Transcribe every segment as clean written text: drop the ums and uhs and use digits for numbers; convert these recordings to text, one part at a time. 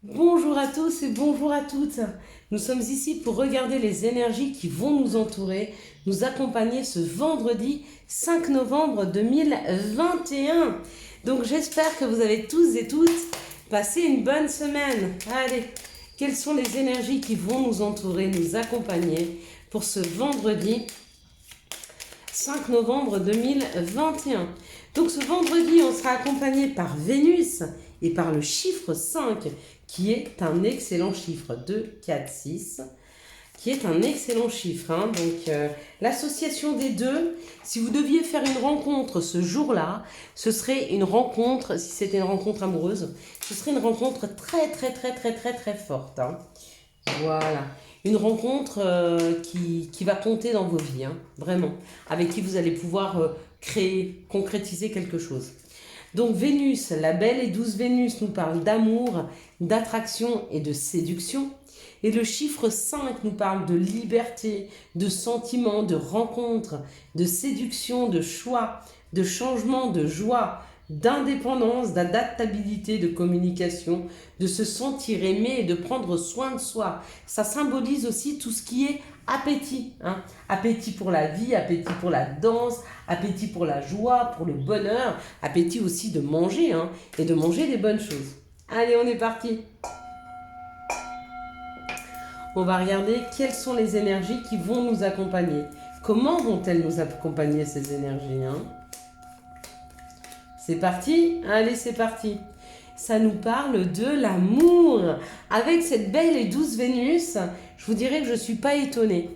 Bonjour à tous et bonjour à toutes. Nous sommes ici pour regarder les énergies qui vont nous entourer, nous accompagner ce vendredi 5 novembre 2021. Donc j'espère que vous avez tous et toutes passé une bonne semaine. Allez, quelles sont les énergies qui vont nous entourer, nous accompagner pour ce vendredi 5 novembre 2021. Donc ce vendredi, on sera accompagné par Vénus et par le chiffre 5, qui est un excellent chiffre, 2, 4, 6, qui est un excellent chiffre. Donc l'association des deux, si vous deviez faire une rencontre ce jour-là, ce serait une rencontre, si c'était une rencontre amoureuse, ce serait une rencontre très forte. Voilà. Une rencontre qui va compter dans vos vies, vraiment, avec qui vous allez pouvoir créer, concrétiser quelque chose. Donc Vénus, la belle et douce Vénus nous parle d'amour, d'attraction et de séduction. Et le chiffre 5 nous parle de liberté, de sentiments, de rencontres, de séduction, de choix, de changement, de joie, d'indépendance, d'adaptabilité, de communication, de se sentir aimé et de prendre soin de soi. Ça symbolise aussi tout ce qui est appétit. Appétit pour la vie, appétit pour la danse, appétit pour la joie, pour le bonheur, appétit aussi de manger et de manger des bonnes choses. Allez, on est parti. On va regarder quelles sont les énergies qui vont nous accompagner. Comment vont-elles nous accompagner ces énergies C'est parti. Allez, c'est parti. Ça nous parle de l'amour. Avec cette belle et douce Vénus, je vous dirais que je ne suis pas étonnée.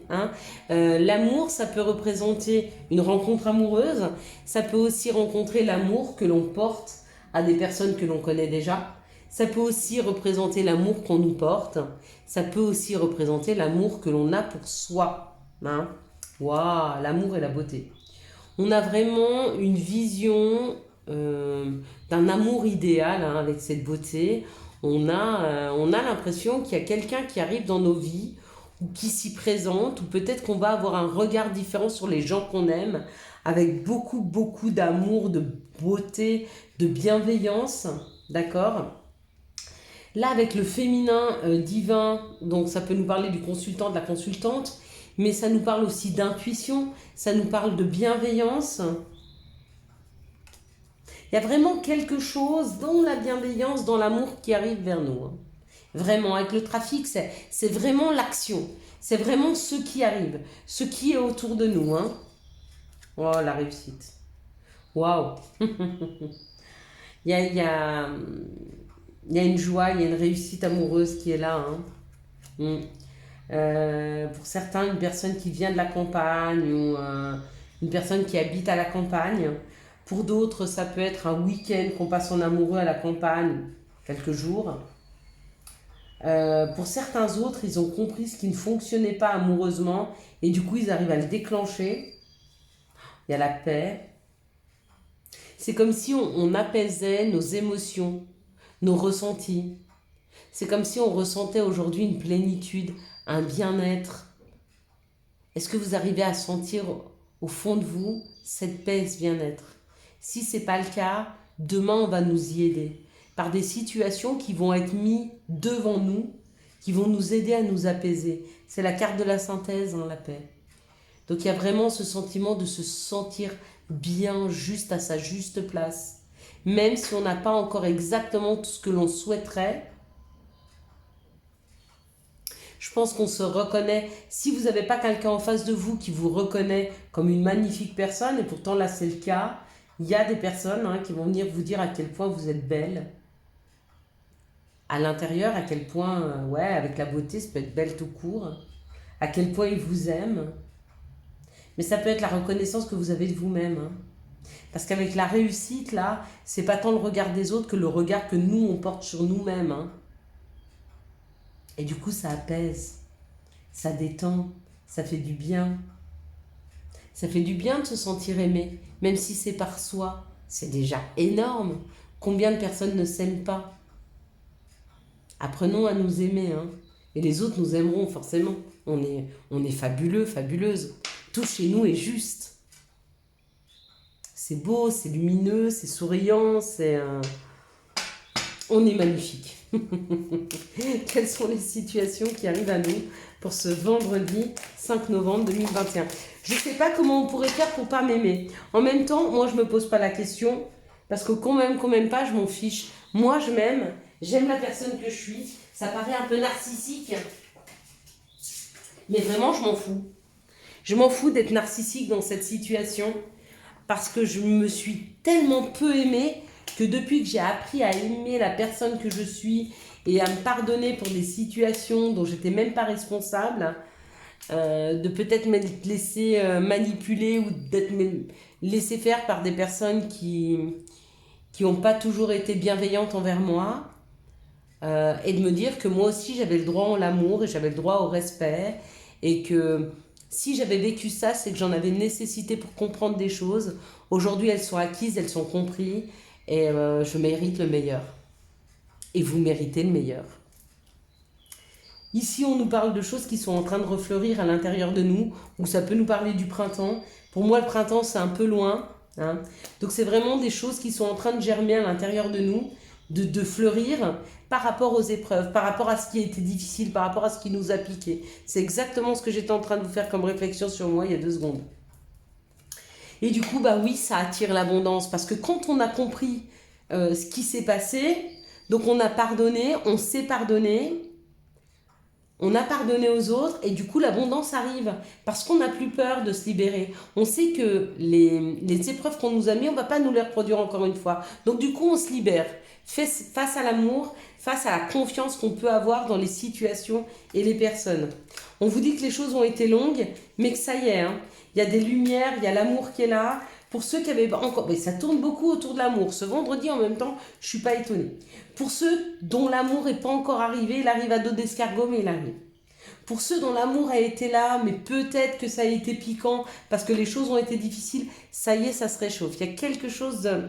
L'amour, ça peut représenter une rencontre amoureuse. Ça peut aussi rencontrer l'amour que l'on porte à des personnes que l'on connaît déjà. Ça peut aussi représenter l'amour qu'on nous porte. Ça peut aussi représenter l'amour que l'on a pour soi. Waouh, l'amour et la beauté. On a vraiment une vision d'un amour idéal avec cette beauté. On a l'impression qu'il y a quelqu'un qui arrive dans nos vies ou qui s'y présente, ou peut-être qu'on va avoir un regard différent sur les gens qu'on aime, avec beaucoup d'amour, de beauté, de bienveillance. D'accord ? Là, avec le féminin divin, donc ça peut nous parler du consultant, de la consultante, mais ça nous parle aussi d'intuition, ça nous parle de bienveillance. Il y a vraiment quelque chose dans la bienveillance, dans l'amour qui arrive vers nous. Vraiment, avec le trafic, c'est vraiment l'action. C'est vraiment ce qui arrive, ce qui est autour de nous. Oh, la réussite. Waouh. Il y a une joie, il y a une réussite amoureuse qui est là. Pour certains, une personne qui vient de la campagne ou une personne qui habite à la campagne. Pour d'autres, ça peut être un week-end qu'on passe en amoureux à la campagne, quelques jours. Pour certains autres, ils ont compris ce qui ne fonctionnait pas amoureusement et du coup, ils arrivent à le déclencher. Il y a la paix. C'est comme si on apaisait nos émotions, nos ressentis. C'est comme si on ressentait aujourd'hui une plénitude, un bien-être. Est-ce que vous arrivez à sentir au fond de vous cette paix, ce bien-être ? Si ce n'est pas le cas, demain on va nous y aider par des situations qui vont être mises devant nous, qui vont nous aider à nous apaiser. C'est la carte de la synthèse, la paix. Donc il y a vraiment ce sentiment de se sentir bien, juste à sa juste place. Même si on n'a pas encore exactement tout ce que l'on souhaiterait, je pense qu'on se reconnaît. Si vous n'avez pas quelqu'un en face de vous qui vous reconnaît comme une magnifique personne, et pourtant là c'est le cas, il y a des personnes qui vont venir vous dire à quel point vous êtes belle. À l'intérieur, à quel point, avec la beauté, ça peut être belle tout court. À quel point ils vous aiment. Mais ça peut être la reconnaissance que vous avez de vous-même. Parce qu'avec la réussite, là, c'est pas tant le regard des autres que le regard que nous, on porte sur nous-mêmes. Et du coup, ça apaise, ça détend, ça fait du bien. Ça fait du bien de se sentir aimé, même si c'est par soi. C'est déjà énorme. Combien de personnes ne s'aiment pas ? Apprenons à nous aimer. Et les autres nous aimeront forcément. On est fabuleux, fabuleuse. Tout chez nous est juste. C'est beau, c'est lumineux, c'est souriant, on est magnifique. Quelles sont les situations qui arrivent à nous pour ce vendredi 5 novembre 2021? Je ne sais pas comment on pourrait faire pour pas m'aimer. En même temps, moi, je ne me pose pas la question parce que qu'on m'aime pas, je m'en fiche. Moi, je m'aime, j'aime la personne que je suis. Ça paraît un peu narcissique, mais vraiment, je m'en fous. Je m'en fous d'être narcissique dans cette situation parce que je me suis tellement peu aimée que depuis que j'ai appris à aimer la personne que je suis et à me pardonner pour des situations dont j'étais même pas responsable, de peut-être me laisser manipuler ou d'être laissé faire par des personnes qui n'ont pas toujours été bienveillantes envers moi, et de me dire que moi aussi j'avais le droit à l'amour et j'avais le droit au respect, et que si j'avais vécu ça, c'est que j'en avais nécessité pour comprendre des choses. Aujourd'hui, elles sont acquises, elles sont comprises, et je mérite le meilleur. Et vous méritez le meilleur. Ici, on nous parle de choses qui sont en train de refleurir à l'intérieur de nous, ou ça peut nous parler du printemps. Pour moi, le printemps, c'est un peu loin. Hein. Donc, c'est vraiment des choses qui sont en train de germer à l'intérieur de nous, de fleurir par rapport aux épreuves, par rapport à ce qui a été difficile, par rapport à ce qui nous a piqué. C'est exactement ce que j'étais en train de vous faire comme réflexion sur moi il y a 2 secondes. Et du coup, bah oui, ça attire l'abondance. Parce que quand on a compris ce qui s'est passé, donc on a pardonné, on s'est pardonné, on a pardonné aux autres et du coup l'abondance arrive parce qu'on n'a plus peur de se libérer. On sait que les épreuves qu'on nous a mis, on ne va pas nous les reproduire encore une fois. Donc du coup on se libère face à l'amour, face à la confiance qu'on peut avoir dans les situations et les personnes. On vous dit que les choses ont été longues, mais que ça y est, hein, il y a des lumières, il y a l'amour qui est là. Pour ceux qui avaient encore... Mais ça tourne beaucoup autour de l'amour. Ce vendredi, en même temps, je ne suis pas étonnée. Pour ceux dont l'amour n'est pas encore arrivé, il arrive à dos d'escargot, mais il arrive. Pour ceux dont l'amour a été là, mais peut-être que ça a été piquant parce que les choses ont été difficiles, ça y est, ça se réchauffe. Il y a quelque chose de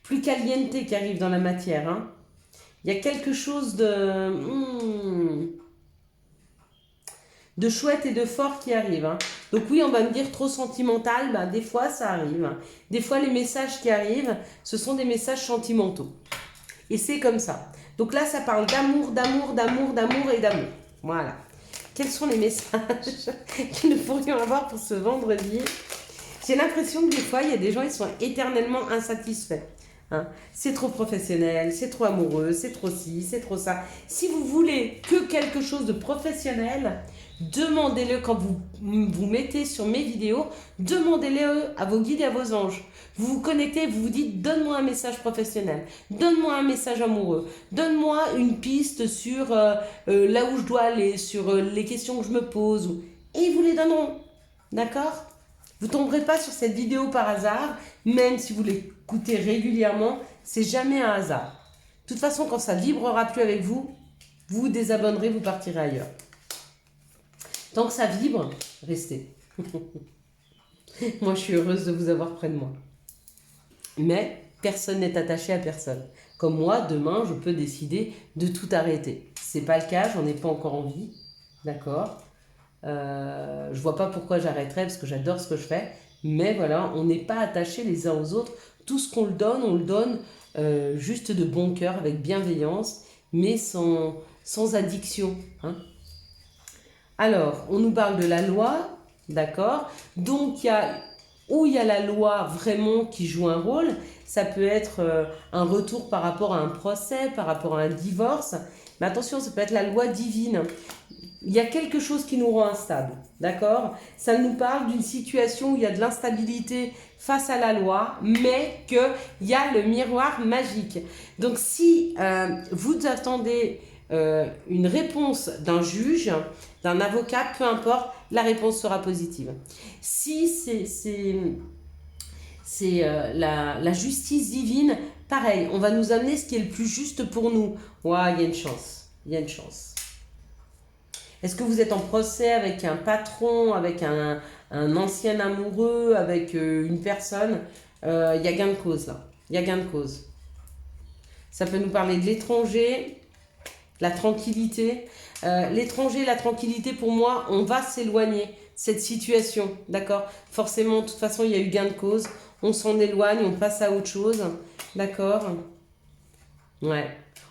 plus caliente qui arrive dans la matière. Hein. Il y a quelque chose de chouette et de fort qui arrive. Hein. Donc oui, on va me dire trop sentimental, bah, des fois ça arrive. Hein. Des fois les messages qui arrivent, ce sont des messages sentimentaux. Et c'est comme ça. Donc là, ça parle d'amour, d'amour, d'amour, d'amour et d'amour. Voilà. Quels sont les messages que nous pourrions avoir pour ce vendredi? J'ai l'impression que des fois, il y a des gens, ils sont éternellement insatisfaits. Hein. C'est trop professionnel, c'est trop amoureux, c'est trop ci, c'est trop ça. Si vous voulez que quelque chose de professionnel, demandez-le quand vous vous mettez sur mes vidéos, demandez-le à vos guides et à vos anges. Vous vous connectez, vous vous dites, donne-moi un message professionnel, donne-moi un message amoureux, donne-moi une piste sur là où je dois aller, sur les questions que je me pose. Et ils vous les donneront, d'accord? Vous ne tomberez pas sur cette vidéo par hasard, même si vous l'écoutez régulièrement, c'est jamais un hasard. De toute façon, quand ça vibrera plus avec vous, vous vous désabonnerez, vous partirez ailleurs. Tant que ça vibre, restez. Moi, je suis heureuse de vous avoir près de moi. Mais personne n'est attaché à personne. Comme moi, demain, je peux décider de tout arrêter. Ce n'est pas le cas, j'en ai pas encore envie. D'accord ? Je vois pas pourquoi j'arrêterais parce que j'adore ce que je fais. Mais voilà, on n'est pas attachés les uns aux autres. Tout ce qu'on le donne, on le donne juste de bon cœur, avec bienveillance, mais sans addiction. Hein. Alors, on nous parle de la loi, d'accord? Donc, il y a la loi vraiment qui joue un rôle. Ça peut être un retour par rapport à un procès, par rapport à un divorce. Mais attention, ça peut être la loi divine. Il y a quelque chose qui nous rend instable, d'accord? Ça nous parle d'une situation où il y a de l'instabilité face à la loi, mais qu'il y a le miroir magique. Donc, si vous attendez une réponse d'un juge, d'un avocat, peu importe, la réponse sera positive. Si c'est la justice divine, pareil, on va nous amener ce qui est le plus juste pour nous. Ouais, il y a une chance, il y a une chance. Est-ce que vous êtes en procès avec un patron, avec un ancien amoureux, avec une personne? Il y a gain de cause là. Il y a gain de cause. Ça peut nous parler de l'étranger, la tranquillité. L'étranger, la tranquillité, pour moi, on va s'éloigner de cette situation. D'accord? Forcément, de toute façon, il y a eu gain de cause. On s'en éloigne, on passe à autre chose. D'accord? Ouais.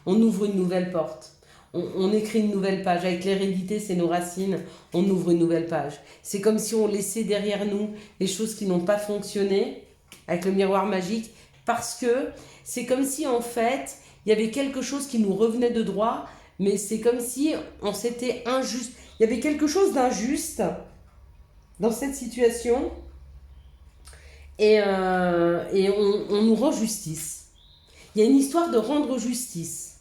On ouvre une nouvelle porte. On écrit une nouvelle page. Avec l'hérédité, c'est nos racines. On ouvre une nouvelle page. C'est comme si on laissait derrière nous les choses qui n'ont pas fonctionné avec le miroir magique, parce que c'est comme si en fait, il y avait quelque chose qui nous revenait de droit, mais c'est comme si on s'était injuste. Il y avait quelque chose d'injuste dans cette situation et on nous rend justice. Il y a une histoire de rendre justice,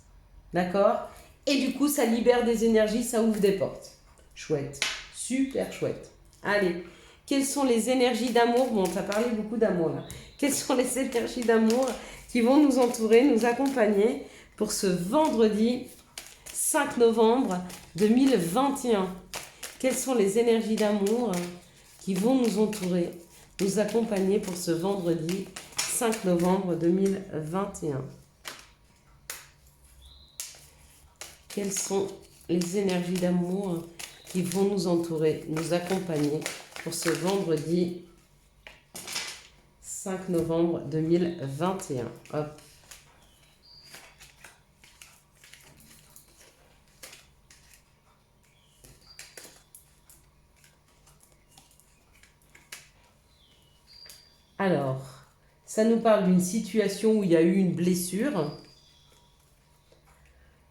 d'accord? Et du coup, ça libère des énergies, ça ouvre des portes. Chouette, super chouette. Allez, quelles sont les énergies d'amour? Bon, tu as parlé beaucoup d'amour là. Quelles sont les énergies d'amour qui vont nous entourer, nous accompagner pour ce vendredi 5 novembre 2021? Quelles sont les énergies d'amour qui vont nous entourer, nous accompagner pour ce vendredi 5 novembre 2021? Quelles sont les énergies d'amour qui vont nous entourer, nous accompagner pour ce vendredi 5 novembre 2021? Hop. Alors, ça nous parle d'une situation où il y a eu une blessure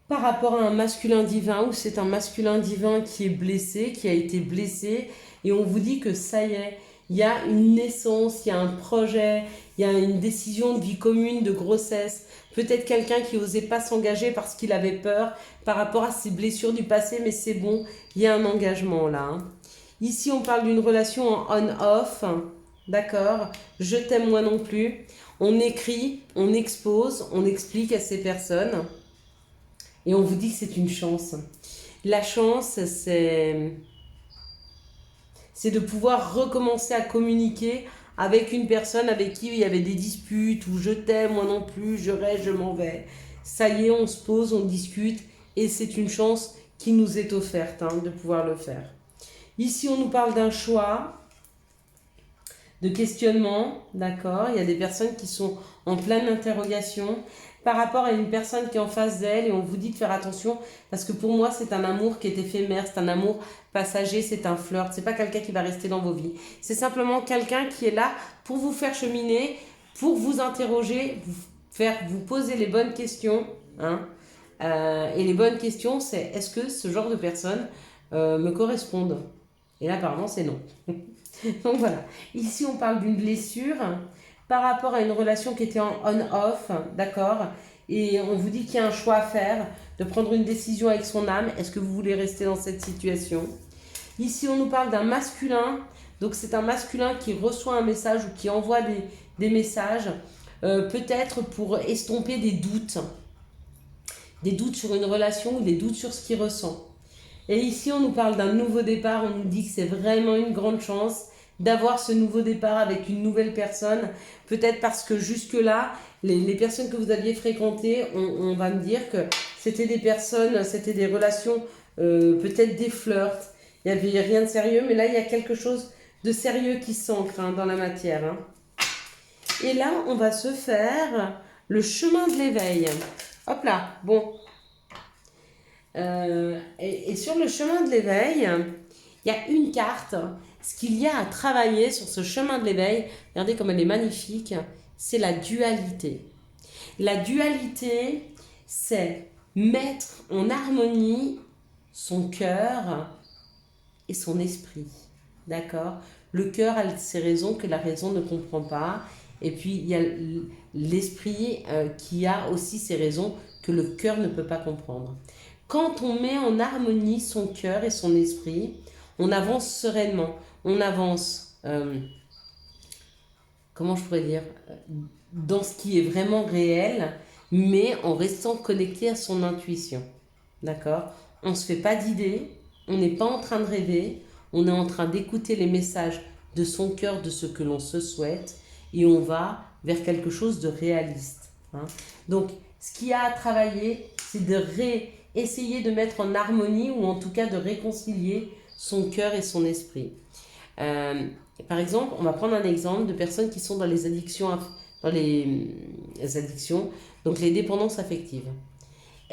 par rapport à un masculin divin, où c'est un masculin divin qui est blessé, qui a été blessé, et on vous dit que ça y est, il y a une naissance, il y a un projet, il y a une décision de vie commune, de grossesse, peut-être quelqu'un qui n'osait pas s'engager parce qu'il avait peur par rapport à ses blessures du passé, mais c'est bon, il y a un engagement là. Hein. Ici, on parle d'une relation en on-off, d'accord? Je t'aime moi non plus. On écrit, on expose, on explique à ces personnes. Et on vous dit que c'est une chance. La chance, c'est de pouvoir recommencer à communiquer avec une personne avec qui il y avait des disputes, ou je t'aime, moi non plus, je reste, je m'en vais. Ça y est, on se pose, on discute, et c'est une chance qui nous est offerte hein, de pouvoir le faire. Ici, on nous parle d'un choix, de questionnement, d'accord? Il y a des personnes qui sont en pleine interrogation par rapport à une personne qui est en face d'elle, et on vous dit de faire attention parce que pour moi c'est un amour qui est éphémère, c'est un amour passager, c'est un flirt, c'est pas quelqu'un qui va rester dans vos vies, c'est simplement quelqu'un qui est là pour vous faire cheminer, pour vous interroger, vous poser les bonnes questions hein. Et les bonnes questions c'est est-ce que ce genre de personnes me correspondent, et là apparemment c'est non. Donc voilà, ici on parle d'une blessure par rapport à une relation qui était en on-off, d'accord? Et on vous dit qu'il y a un choix à faire, de prendre une décision avec son âme. Est-ce que vous voulez rester dans cette situation? Ici, on nous parle d'un masculin. Donc, c'est un masculin qui reçoit un message ou qui envoie des messages, peut-être pour estomper des doutes sur une relation ou des doutes sur ce qu'il ressent. Et ici, on nous parle d'un nouveau départ. On nous dit que c'est vraiment une grande chance d'avoir ce nouveau départ avec une nouvelle personne, peut-être parce que jusque-là, les personnes que vous aviez fréquentées, on va me dire que c'était des personnes, c'était des relations, peut-être des flirts, il n'y avait rien de sérieux, mais là, il y a quelque chose de sérieux qui s'ancre hein, dans la matière. Hein. Et là, on va se faire le chemin de l'éveil. Hop là, bon. Et sur le chemin de l'éveil, il y a une carte. Ce qu'il y a à travailler sur ce chemin de l'éveil, regardez comme elle est magnifique, c'est la dualité. La dualité, c'est mettre en harmonie son cœur et son esprit. D'accord? Le cœur a ses raisons que la raison ne comprend pas. Et puis, il y a l'esprit qui a aussi ses raisons que le cœur ne peut pas comprendre. Quand on met en harmonie son cœur et son esprit, on avance sereinement. On avance, comment je pourrais dire, dans ce qui est vraiment réel, mais en restant connecté à son intuition. D'accord? On ne se fait pas d'idées, on n'est pas en train de rêver, on est en train d'écouter les messages de son cœur, de ce que l'on se souhaite, et on va vers quelque chose de réaliste. Hein? Donc, ce qu'il y a à travailler, c'est de essayer de mettre en harmonie, ou en tout cas de réconcilier son cœur et son esprit. Par exemple, on va prendre un exemple de personnes qui sont dans les addictions, donc les dépendances affectives.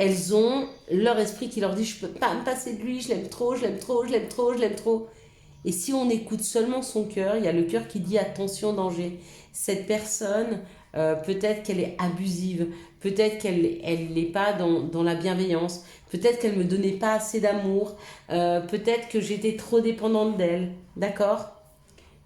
elles ont leur esprit qui leur dit je peux pas me passer de lui, je l'aime trop, je l'aime trop, je l'aime trop, je l'aime trop. Et si on écoute seulement son cœur, il y a le cœur qui dit attention, danger. Cette personne, peut-être qu'elle est abusive, peut-être qu'elle n'est pas dans la bienveillance, peut-être qu'elle ne me donnait pas assez d'amour, peut-être que j'étais trop dépendante d'elle, d'accord?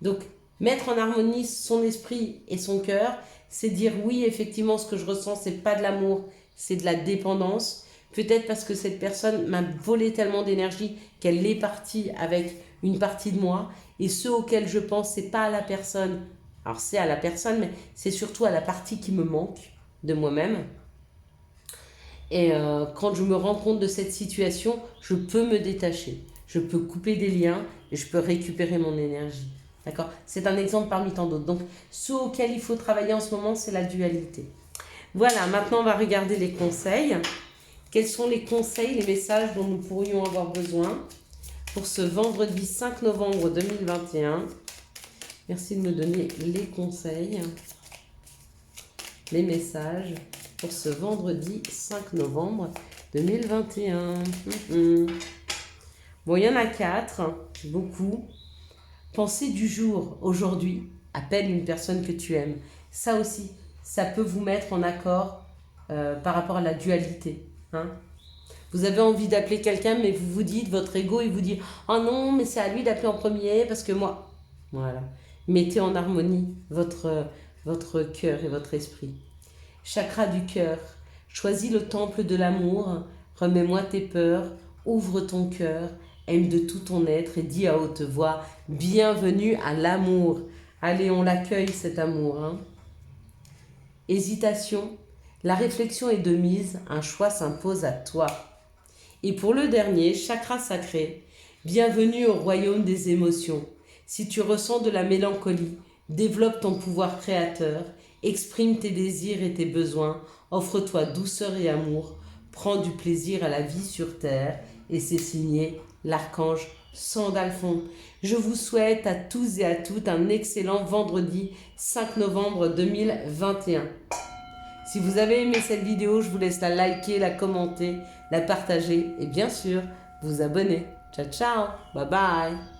Donc, mettre en harmonie son esprit et son cœur, c'est dire oui, effectivement, ce que je ressens, c'est pas de l'amour, c'est de la dépendance. Peut-être parce que cette personne m'a volé tellement d'énergie qu'elle est partie avec une partie de moi. Et ce auquel je pense, c'est pas à la personne. Alors c'est à la personne, mais c'est surtout à la partie qui me manque de moi-même. Et quand je me rends compte de cette situation, je peux me détacher. Je peux couper des liens et je peux récupérer mon énergie. D'accord? C'est un exemple parmi tant d'autres. Donc, ce auquel il faut travailler en ce moment, c'est la dualité. Voilà, maintenant on va regarder les conseils. Quels sont les conseils, les messages dont nous pourrions avoir besoin pour ce vendredi 5 novembre 2021? Merci de me donner les conseils, les messages pour ce vendredi 5 novembre 2021. Bon, il y en a 4, beaucoup. Pensée du jour, aujourd'hui, appelle une personne que tu aimes. Ça aussi, ça peut vous mettre en accord par rapport à la dualité. Hein. Vous avez envie d'appeler quelqu'un, mais vous vous dites, votre ego, il vous dit « Oh non, mais c'est à lui d'appeler en premier parce que moi... » Voilà. Mettez en harmonie votre cœur et votre esprit. Chakra du cœur. Choisis le temple de l'amour. Remets-moi tes peurs. Ouvre ton cœur. Aime de tout ton être et dis à haute voix « Bienvenue à l'amour ». Allez, on l'accueille cet amour. Hein. Hésitation. La réflexion est de mise. Un choix s'impose à toi. Et pour le dernier, chakra sacré. Bienvenue au royaume des émotions. Si tu ressens de la mélancolie, développe ton pouvoir créateur, exprime tes désirs et tes besoins, offre-toi douceur et amour, prends du plaisir à la vie sur terre, et c'est signé l'archange Sandalphon. Je vous souhaite à tous et à toutes un excellent vendredi 5 novembre 2021. Si vous avez aimé cette vidéo, je vous laisse la liker, la commenter, la partager et bien sûr vous abonner. Ciao ciao, bye bye.